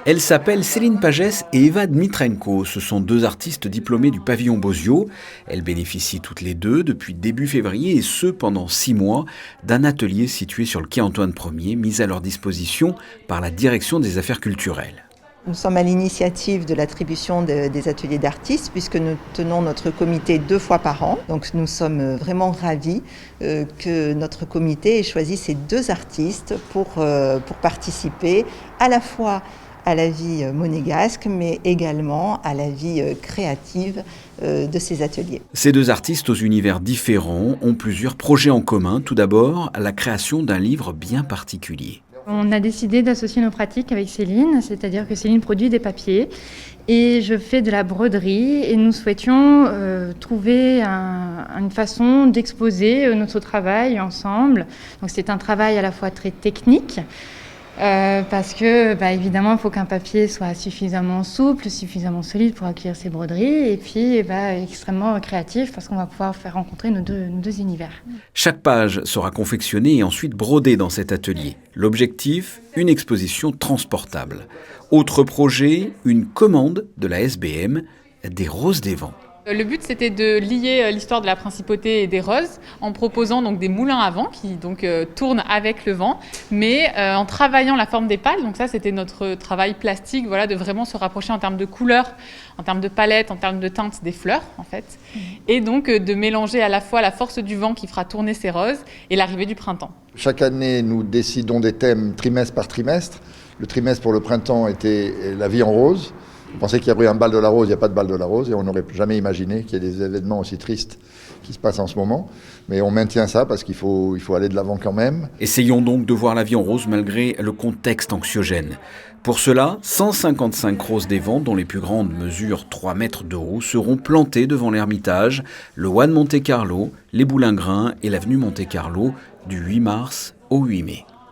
Elles s'appellent Céline Pagès et Eva Dmitrenko. Ce sont deux artistes diplômées du pavillon Bozio. Elles bénéficient toutes les deux depuis début février et ce pendant 6 mois d'un atelier situé sur le quai Antoine Ier mis à leur disposition par la direction des affaires culturelles. Nous sommes à l'initiative de l'attribution des ateliers d'artistes puisque nous tenons notre comité 2 fois par an. Donc nous sommes vraiment ravis que notre comité ait choisi ces 2 artistes pour participer à la fois à la vie monégasque, mais également à la vie créative de ces ateliers. Ces 2 artistes aux univers différents ont plusieurs projets en commun. Tout d'abord, la création d'un livre bien particulier. On a décidé d'associer nos pratiques avec Céline, c'est-à-dire que Céline produit des papiers et je fais de la broderie et nous souhaitions trouver une façon d'exposer notre travail ensemble. Donc c'est un travail à la fois très technique, parce que évidemment il faut qu'un papier soit suffisamment souple, suffisamment solide pour accueillir ces broderies et puis extrêmement créatif parce qu'on va pouvoir faire rencontrer nos deux univers. Chaque page sera confectionnée et ensuite brodée dans cet atelier. L'objectif, une exposition transportable. Autre projet, une commande de la SBM, des Roses des Vents. Le but, c'était de lier l'histoire de la principauté et des roses en proposant donc des moulins à vent qui tournent avec le vent, mais en travaillant la forme des pales. Donc ça, c'était notre travail plastique, de vraiment se rapprocher en termes de couleurs, en termes de palettes, en termes de teintes des fleurs, en fait. Et donc de mélanger à la fois la force du vent qui fera tourner ces roses et l'arrivée du printemps. Chaque année, nous décidons des thèmes trimestre par trimestre. Le trimestre pour le printemps était la vie en rose. On pensait qu'il y aurait un bal de la rose, il n'y a pas de bal de la rose et on n'aurait jamais imaginé qu'il y ait des événements aussi tristes qui se passent en ce moment. Mais on maintient ça parce qu'il faut aller de l'avant quand même. Essayons donc de voir la vie en rose malgré le contexte anxiogène. Pour cela, 155 roses des vents, dont les plus grandes mesurent 3 mètres de haut, seront plantées devant l'Ermitage, le One Monte Carlo, les Boulingrins et l'avenue Monte Carlo du 8 mars au 8 mai.